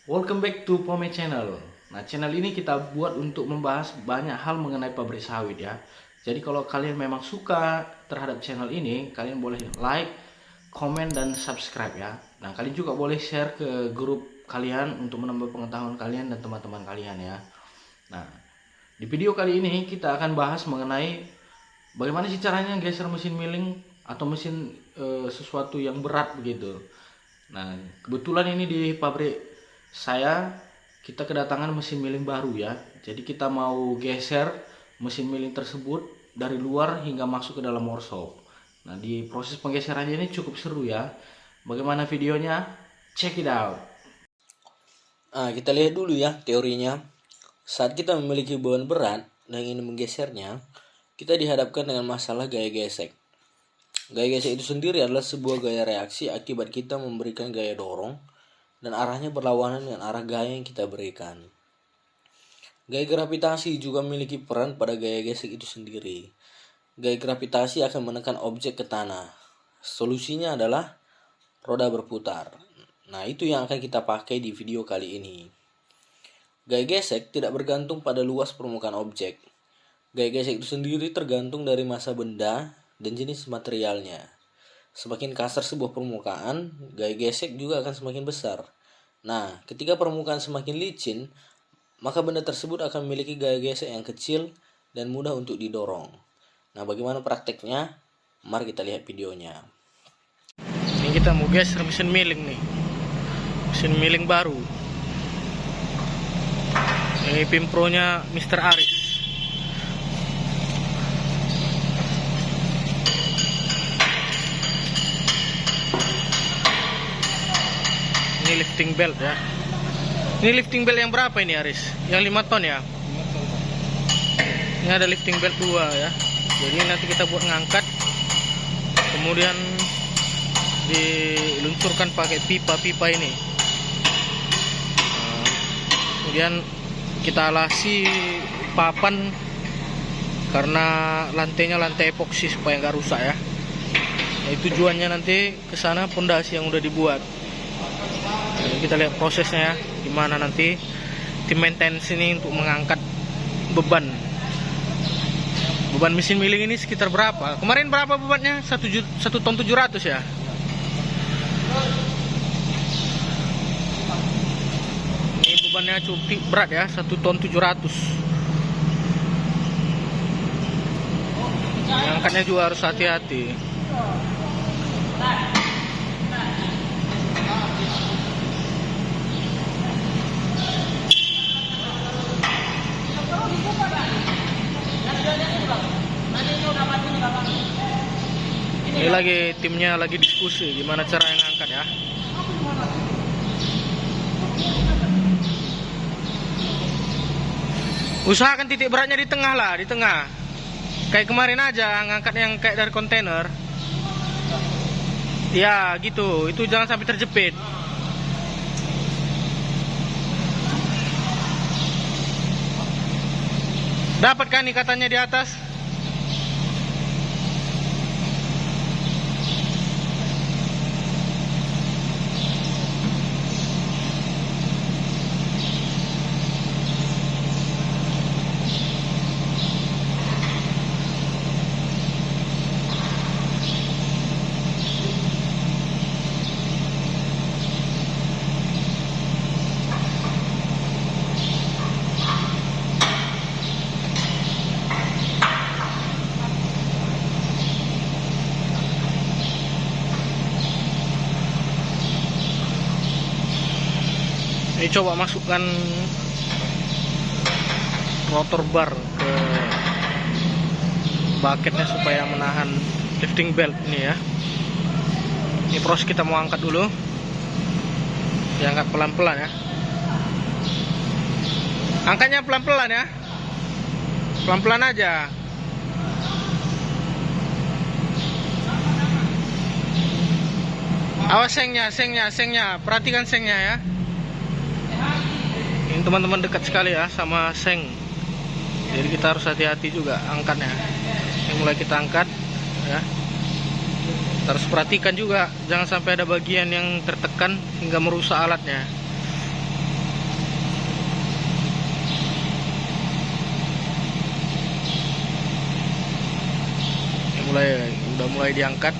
Welcome back to Pome Channel. Nah, channel ini kita buat untuk membahas banyak hal mengenai pabrik sawit ya. Jadi kalau kalian memang suka terhadap channel ini, kalian boleh like, komen, dan subscribe ya. Nah, kalian juga boleh share ke grup kalian untuk menambah pengetahuan kalian dan teman-teman kalian ya. Nah, di video kali ini kita akan bahas mengenai bagaimana sih caranya geser mesin milling atau mesin sesuatu yang berat begitu. Nah, kebetulan ini di pabrik saya kita kedatangan mesin milling baru ya. Jadi kita mau geser mesin milling tersebut dari luar hingga masuk ke dalam workshop. Nah, di proses penggeserannya ini cukup seru ya. Bagaimana videonya? Check it out. Kita lihat dulu ya teorinya. Saat kita memiliki beban berat dan ingin menggesernya, kita dihadapkan dengan masalah gaya gesek. Gaya gesek itu sendiri adalah sebuah gaya reaksi akibat kita memberikan gaya dorong dan arahnya berlawanan dengan arah gaya yang kita berikan. Gaya gravitasi juga memiliki peran pada gaya gesek itu sendiri. Gaya gravitasi akan menekan objek ke tanah. Solusinya adalah roda berputar. Nah, itu yang akan kita pakai di video kali ini. Gaya gesek tidak bergantung pada luas permukaan objek. Gaya gesek itu sendiri tergantung dari massa benda dan jenis materialnya. Semakin kasar sebuah permukaan, gaya gesek juga akan semakin besar. Nah, ketika permukaan semakin licin, maka benda tersebut akan memiliki gaya gesek yang kecil dan mudah untuk didorong. Nah, bagaimana prakteknya? Mari kita lihat videonya. Ini kita mau geser mesin milling nih. Mesin milling baru. Ini Pimpronya Mr. Aris. Ini lifting belt ya. Ini lifting belt yang berapa ini Aris? Yang 5 ton ya? Ini ada lifting belt 2 ya. Jadi nanti kita buat ngangkat, kemudian diluncurkan pakai pipa-pipa ini. Kemudian kita alasi papan karena lantainya lantai epoksi supaya nggak rusak ya. Nah, tujuannya nanti ke sana pondasi yang udah dibuat. Nah, kita lihat prosesnya ya, gimana nanti tim maintenance ini untuk mengangkat beban mesin milling ini sekitar berapa? Kemarin berapa bebannya? 1 ton 700 ya. Ini bebannya cukup berat ya, 1 ton 700. Angkatnya juga harus hati-hati. Ini lagi timnya lagi diskusi gimana cara yang ngangkat ya. Usahakan titik beratnya di tengah lah, di tengah. Kayak kemarin aja ngangkat yang kayak dari kontainer. Ya gitu, itu jangan sampai terjepit. Dapat kan ikatannya di atas? Ini coba masukkan rotor bar ke bucketnya supaya menahan lifting belt ini ya. Ini proses kita mau angkat dulu. Diangkat pelan-pelan ya. Angkatnya pelan-pelan ya. Pelan-pelan aja. Awas sengnya. Perhatikan sengnya ya. Ini teman-teman dekat sekali ya sama seng. Jadi kita harus hati-hati juga angkatnya. Yang mulai kita angkat ya. Kita harus perhatikan juga jangan sampai ada bagian yang tertekan hingga merusak alatnya. udah mulai diangkat.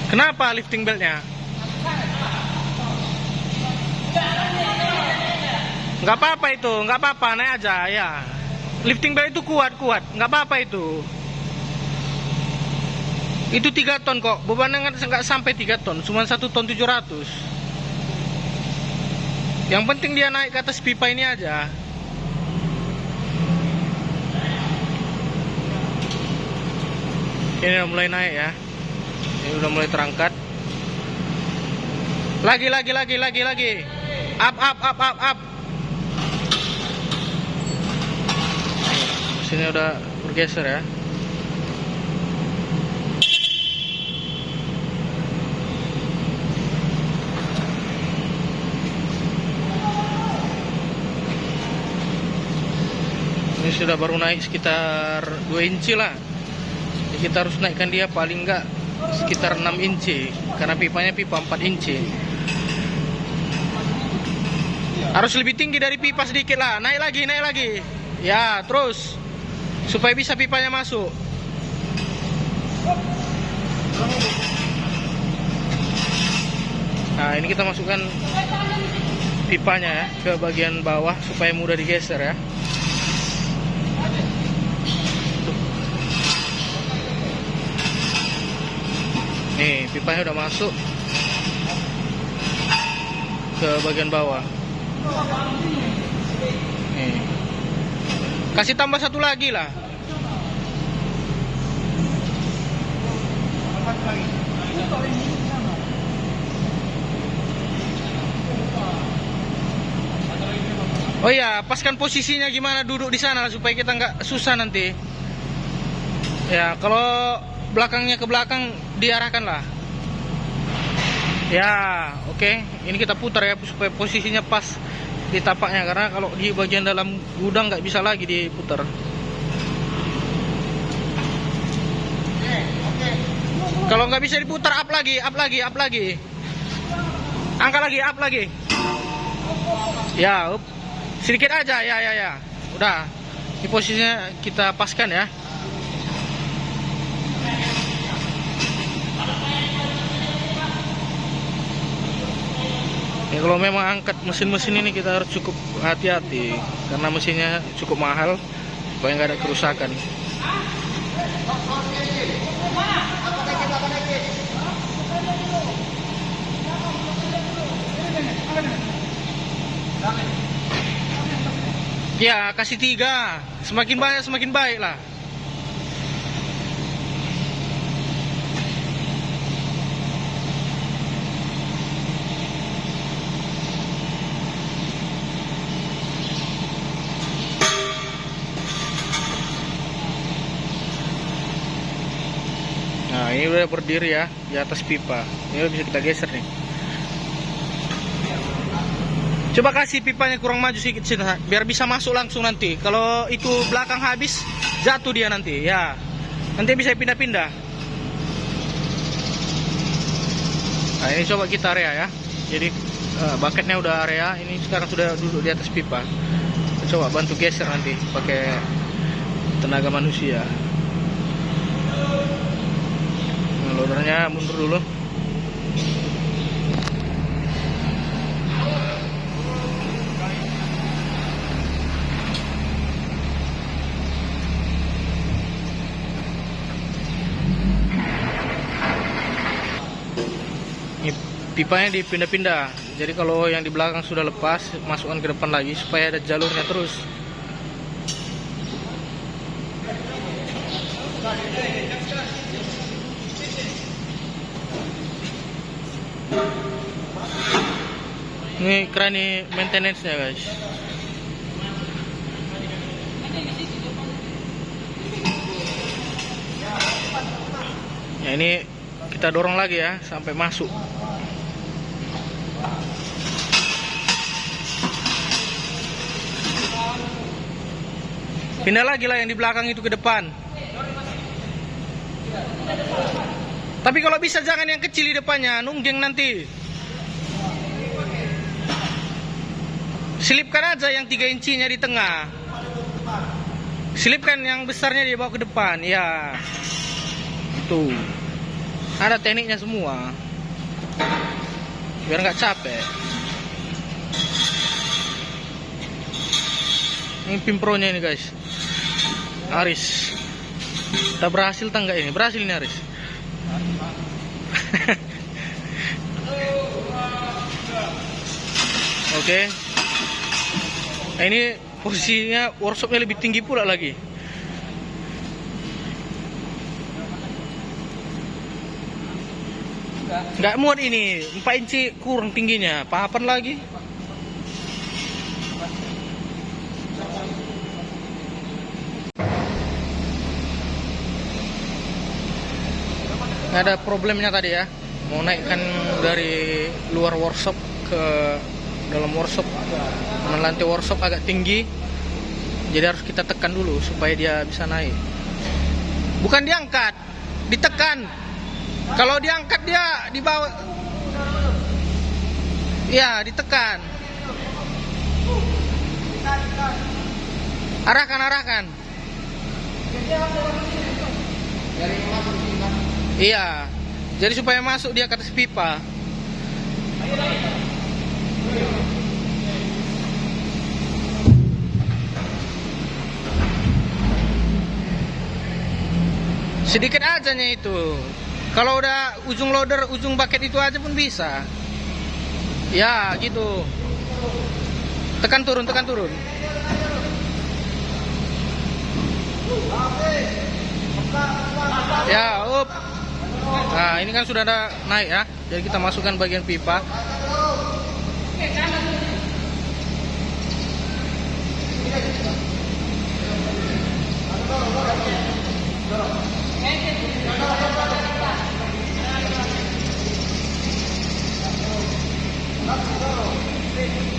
Kenapa lifting beltnya? Nggak apa-apa itu, nggak apa-apa, naik aja ya. Lifting belt itu kuat, nggak apa-apa itu. Itu 3 ton kok, bebannya nggak sampai 3 ton, cuma 1 ton 700. Yang penting dia naik ke atas pipa ini aja. Ini udah mulai naik ya. Ini udah mulai terangkat. Lagi. Up. Mesinnya udah bergeser ya. Ini sudah baru naik sekitar 2 inci lah. Jadi kita harus naikkan dia paling enggak sekitar 6 inci, karena pipanya pipa 4 inci. Harus lebih tinggi dari pipa sedikit lah. Naik lagi. Ya, terus supaya bisa pipanya masuk. Nah, ini kita masukkan pipanya ya ke bagian bawah supaya mudah digeser ya. Nih, pipanya udah masuk ke bagian bawah. Nih. Kasih tambah 1 lagi lah. Oh iya, paskan posisinya gimana duduk di sana supaya kita nggak susah nanti. Ya, kalau belakangnya ke belakang diarahkan lah. Ya, oke. Ini kita putar ya supaya posisinya pas di tapaknya, karena kalau di bagian dalam gudang nggak bisa lagi diputar. Kalau nggak bisa diputar, up lagi. Angkat lagi, up lagi. Ya, sedikit aja, ya. Udah. Ini posisinya kita paskan ya. Ya, kalau memang angkat mesin-mesin ini kita harus cukup hati-hati karena mesinnya cukup mahal supaya nggak ada kerusakan. Ya, kasih 3. Semakin banyak semakin baik lah. Nah, ini udah berdiri ya di atas pipa. Ini udah bisa kita geser nih. Coba kasih pipanya kurang maju sedikit sini, biar bisa masuk langsung nanti. Kalau itu belakang habis, jatuh dia nanti. Ya, nanti bisa pindah-pindah. Nah, ini coba kita area ya. Jadi bucketnya udah area. Ini sekarang sudah duduk di atas pipa. Coba bantu geser nanti pakai tenaga manusia. Loadernya mundur dulu. Ini pipanya dipindah-pindah. Jadi kalau yang di belakang sudah lepas, masukkan ke depan lagi supaya ada jalurnya terus. Ini keran maintenance-nya guys. Ya, ini kita dorong lagi ya sampai masuk. Pindah lagi lah yang di belakang itu ke depan. Tapi kalau bisa jangan yang kecil di depannya, nungging nanti. Selipkan aja yang 3 inchinya di tengah. Selipkan yang besarnya dibawa ke depan, ya. Tuh. Ada tekniknya semua. Biar nggak capek. Ini pin pro-nya ini guys. Aris. Kita berhasil tangga ini? Berhasil ini Aris. Oke. Nah, ini posisinya workshopnya lebih tinggi pula lagi. Nggak muat ini, 4 inci kurang tingginya. Papan lagi. Ada problemnya tadi ya, mau naikkan dari luar workshop ke dalam workshop, karena lantai workshop agak tinggi, jadi harus kita tekan dulu supaya dia bisa naik. Bukan diangkat, ditekan. Kalau diangkat dia dibawa, ya ditekan. Arahkan. Iya, jadi supaya masuk dia ke atas pipa. Sedikit aja nya itu. Kalau udah ujung loader, ujung bucket itu aja pun bisa. Ya, gitu. Tekan turun. Ya, up. Nah, ini kan sudah ada naik ya. Jadi kita masukkan bagian pipa.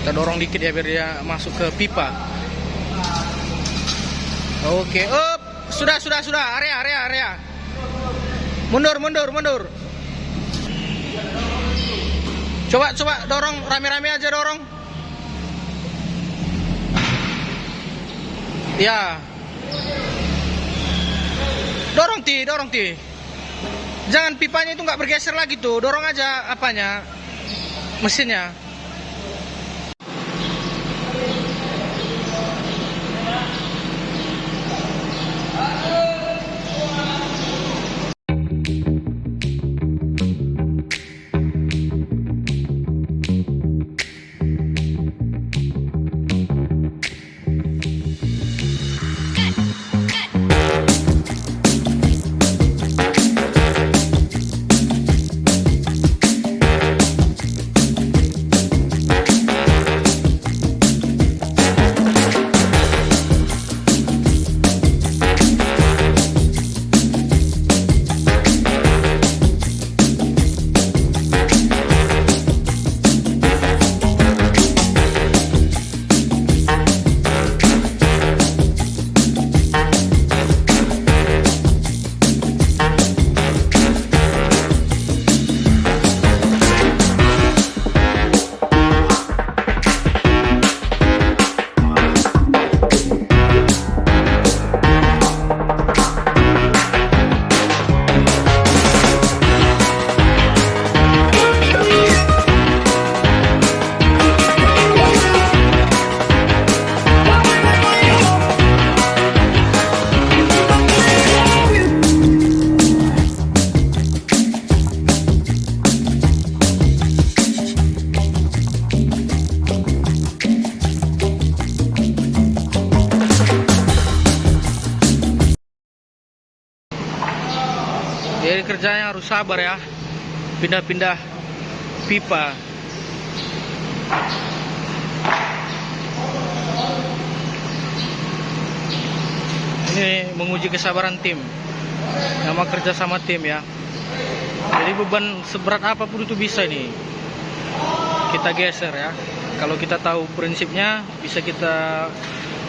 Kita dorong dikit ya biar dia masuk ke pipa. Oke, up. Sudah. Area. Mundur. Coba dorong, rame-rame aja dorong. Ya. Dorong ti. Jangan pipanya itu nggak bergeser lagi tuh. Dorong aja apanya, mesinnya. Jadi kerjanya harus sabar ya, pindah-pindah pipa. Ini menguji kesabaran tim, sama kerja sama tim ya. Jadi beban seberat apapun itu bisa nih kita geser ya. Kalau kita tahu prinsipnya, bisa kita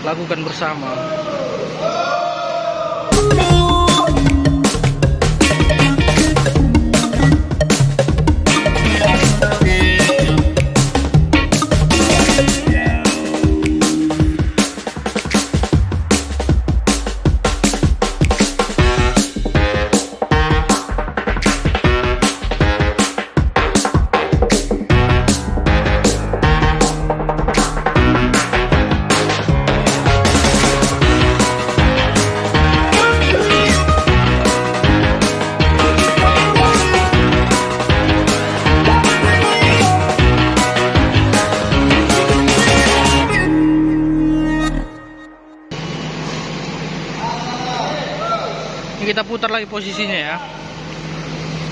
lakukan bersama. kita putar lagi posisinya ya,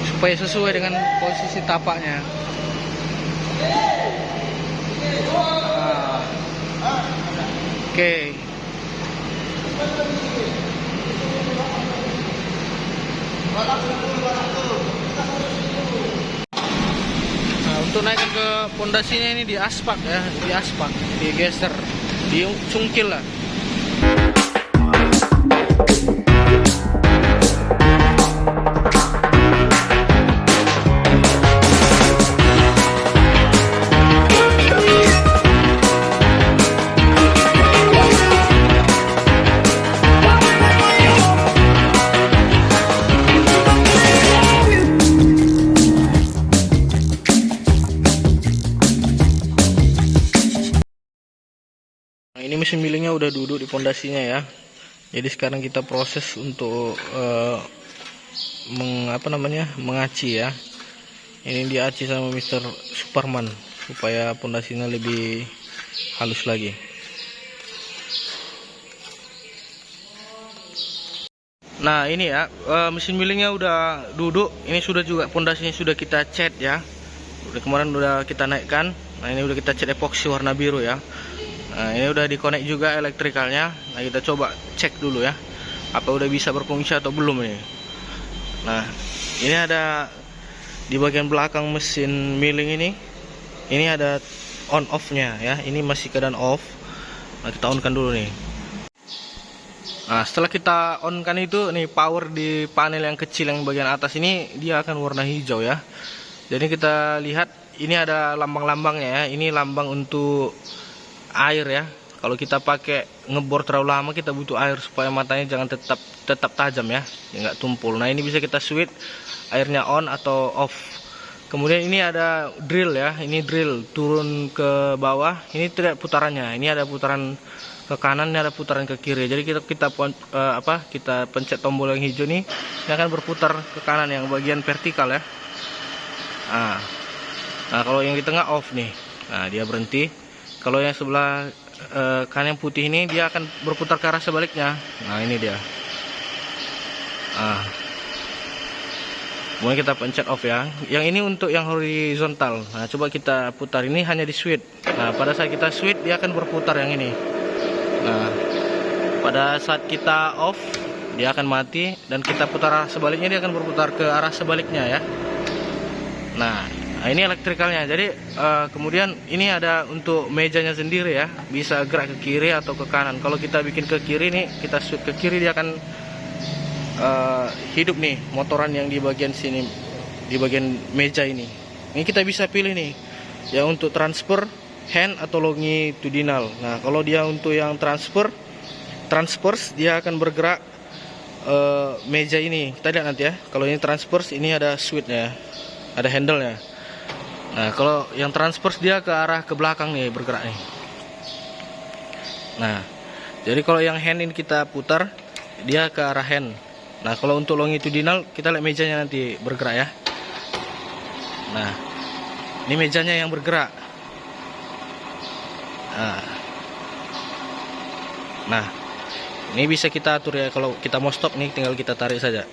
supaya sesuai dengan posisi tapaknya. Oke. Nah, untuk naikkan ke pondasinya ini di aspak ya, di aspak, digeser, dicungkil lah. Ini mesin millingnya udah duduk di pondasinya ya. Jadi sekarang kita proses untuk mengaci ya. Ini diaci sama Mr. Superman supaya pondasinya lebih halus lagi. Nah ini ya, mesin millingnya udah duduk. Ini sudah juga pondasinya sudah kita cat ya. Kemarin udah kita naikkan. Nah ini udah kita cat epoksi warna biru ya. Nah ini udah dikonek juga elektrikalnya. Nah kita coba cek dulu ya, apa udah bisa berfungsi atau belum ini. Nah ini ada di bagian belakang mesin milling ini ada on off nya ya. Ini masih keadaan off. Nah kita on kan dulu nih. Nah setelah kita on kan itu nih, power di panel yang kecil yang bagian atas ini dia akan warna hijau ya. Jadi kita lihat ini ada lambang-lambangnya ya. Ini lambang untuk air ya. Kalau kita pakai ngebor terlalu lama, kita butuh air supaya matanya jangan tetap tajam ya, nggak tumpul. Nah ini bisa kita switch airnya on atau off. Kemudian ini ada drill ya, ini drill turun ke bawah. Ini tidak putarannya, ini ada putaran ke kanan, ini ada putaran ke kiri. Jadi kita pencet tombol yang hijau ini akan berputar ke kanan yang bagian vertikal ya. Nah kalau yang di tengah off nih, nah dia berhenti. Kalau yang sebelah kanan yang putih ini dia akan berputar ke arah sebaliknya. Nah ini dia. Kemudian kita pencet off ya. Yang ini untuk yang horizontal. Nah coba kita putar, ini hanya di switch. Nah pada saat kita switch dia akan berputar yang ini. Nah pada saat kita off dia akan mati, dan kita putar arah sebaliknya dia akan berputar ke arah sebaliknya ya. Nah ini elektrikalnya. Jadi kemudian ini ada untuk mejanya sendiri ya, bisa gerak ke kiri atau ke kanan. Kalau kita bikin ke kiri nih, kita switch ke kiri, dia akan hidup nih motoran yang di bagian sini, di bagian meja ini. Ini kita bisa pilih nih ya, untuk transfer, hand atau longitudinal. Nah kalau dia untuk yang transverse dia akan bergerak meja ini. Kita lihat nanti ya. Kalau ini transverse, ini ada switchnya, ada handle-nya. Nah kalau yang transverse dia ke arah ke belakang nih, bergerak nih. Nah jadi kalau yang hand ini kita putar, dia ke arah hand. Nah kalau untuk longitudinal, kita lihat mejanya nanti bergerak ya. Nah ini mejanya yang bergerak. Nah ini bisa kita atur ya. Kalau kita mau stop nih, tinggal kita tarik saja.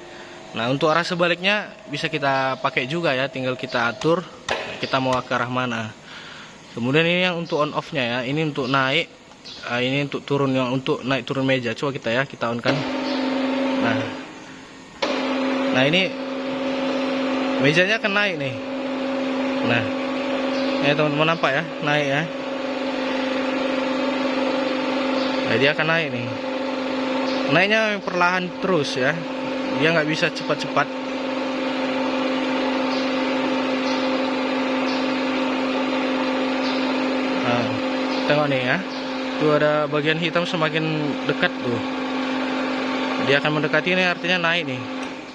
Nah untuk arah sebaliknya bisa kita pakai juga ya, tinggal kita atur kita mau ke arah mana. Kemudian ini yang untuk on off nya ya, ini untuk naik, ini untuk turun, yang untuk naik turun meja. Coba kita on kan. Nah ini mejanya akan naik nih. Nah ini teman-teman nampak ya, naik ya. Nah dia akan naik nih. Naiknya perlahan terus ya, dia nggak bisa cepat-cepat. Tengok nih ya, tuh ada bagian hitam semakin dekat tuh, dia akan mendekati, ini artinya naik nih.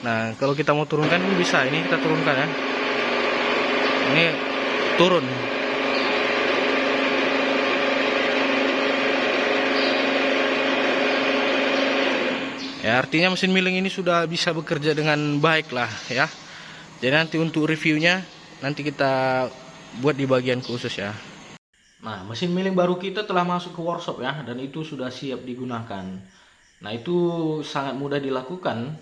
Nah kalau kita mau turunkan ini bisa, ini kita turunkan ya, ini turun. Ya artinya mesin milling ini sudah bisa bekerja dengan baik lah ya. Jadi nanti untuk reviewnya nanti kita buat di bagian khusus ya. Nah, mesin milling baru kita telah masuk ke workshop ya, dan itu sudah siap digunakan. Nah, itu sangat mudah dilakukan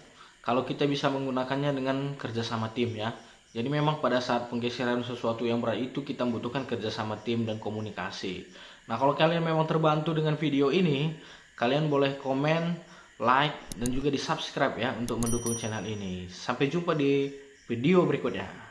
kalau kita bisa menggunakannya dengan kerjasama tim ya. Jadi memang pada saat penggeseran sesuatu yang berat itu kita membutuhkan kerjasama tim dan komunikasi. Nah kalau kalian memang terbantu dengan video ini, kalian boleh komen, like, dan juga di subscribe ya untuk mendukung channel ini. Sampai jumpa di video berikutnya.